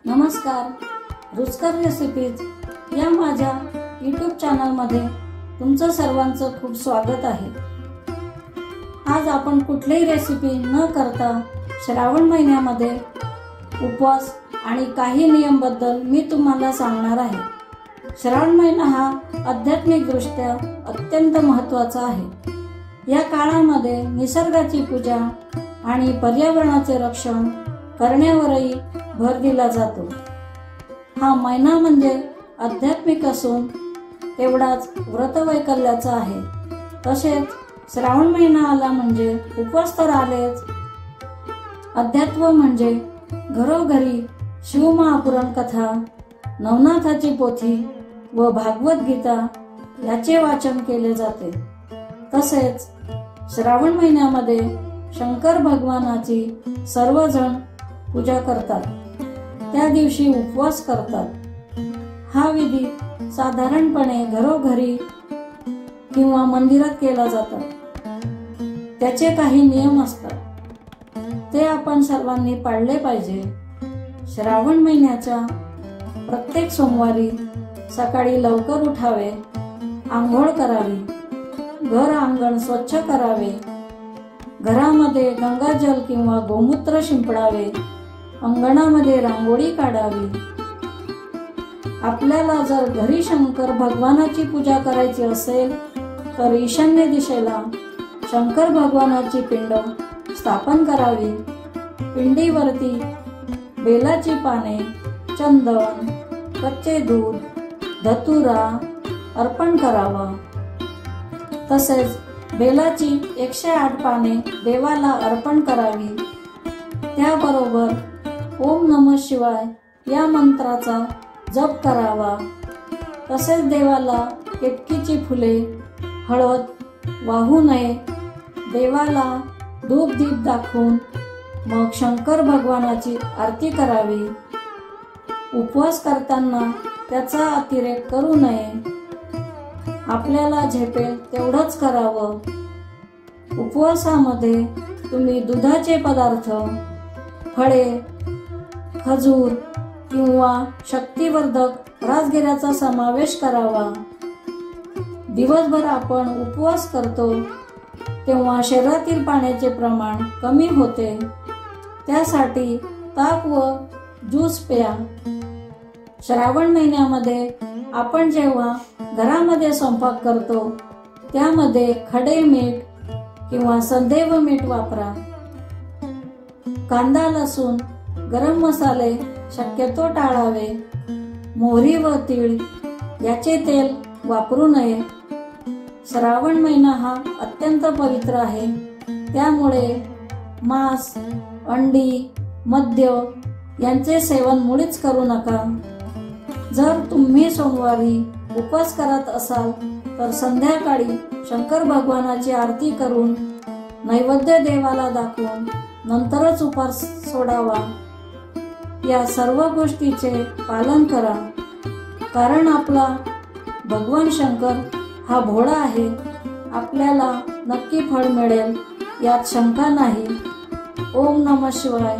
नमस्कार, रुचकर रेसिपीज या माझ्या यूट्यूब चॅनलमध्ये तुमचं सर्वांचं खूप स्वागत आहे। आज आपण कुठलीही रेसिपी न करता श्रावण महिन्यामध्ये उपवास आणि काही नियम बद्दल मी तुम्हाला सांगणार आहे। श्रावण महिना हा आध्यात्मिक दृष्ट्या अत्यंत महत्त्वाचा आहे। या काळामध्ये निसर्गाची पूजा आणि पर्यावरणाचे रक्षण करण्यावरही भर दिला जातो। हा महिना म्हणजे आध्यात्मिक असून तेवढाच व्रतवैकल्याचा आहे। तसेच श्रावण महिना आला म्हणजे उपवास तर आलेच, अध्यात्म म्हणजे घरोघरी शिवमहापुराण कथा, नवनाथाची पोथी व भागवत गीता याचे वाचन केले जाते। तसेच श्रावण महिन्यामध्ये शंकर भगवानाची सर्वजण पूजा करतात, त्या दिवशी उपवास करतात। हा विधी साधारणपणे घरोघरी किंवा मंदिरात केला जातो। त्याचे काही नियम असतात, ते आपण सर्वांनी पाळले पाहिजे। श्रावण महिन्याच्या प्रत्येक सोमवारी सकाळी लवकर उठावे, आंघोळ करावी, घर अंगण स्वच्छ करावे, घरामध्ये गंगाजल किंवा गोमूत्र शिंपडावे, अंगणामध्ये रांगोळी काढावी। आपल्याला जर घरी शंकर भगवानाची पूजा करायची असेल तर ईशान्य दिशेला शंकर भगवानाची पिंड स्थापन करावी। पिंडीवरती बेलाची पाने, चंदन, कच्चे दूध, धतुरा अर्पण करावा। तसेच बेलाची 108 पाने देवाला अर्पण करावी। त्याबरोबर ओम नमः शिवाय या मंत्राचा जप करावा। तसेच देवाला केतकीची फुले, हळद वाहू नये। देवाला धूप दीप दाखवून मग शंकर भगवानाची आरती करावी। उपवास करताना त्याचा अतिरेक करू नये, आपल्याला झेपेल तेवढंच करावं। उपवासामध्ये तुम्ही दुधाचे पदार्थ, फळे, खजूर किंवा शक्तिवर्धक राजगिऱ्याचा समावेश करावा। दिवसभर आपण उपवास करतो तेव्हा शरीरातील पाण्याचे प्रमाण कमी होते, त्यासाठी ताक व ज्यूस प्या। श्रावण महिन्यामध्ये आपण जेव्हा घरामध्ये स्वयंपाक करतो त्यामध्ये खडे मीठ किंवा संदैव मीठ वापरा। कांदा, लसूण, गरम मसाले शक्यतो टाळावे। मोहरी व तीळ याचे तेल वापरू नये। श्रावण महिना हा अत्यंत पवित्र आहे, त्यामुळे मांस, अंडी, मद्य यांचे सेवन मुळीच करू नका। जर तुम्ही सोमवारी उपवास करत असाल तर संध्याकाळी शंकर भगवानाची आरती करून नैवेद्य देवाला दाखवून नंतरच उपवास सोडावा। या सर्व गोष्टीचे पालन करा, कारण आपला भगवान शंकर हा भोळा आहे। आपल्याला नक्की फळ मिळेल यात शंका नाही। ओम नमः शिवाय।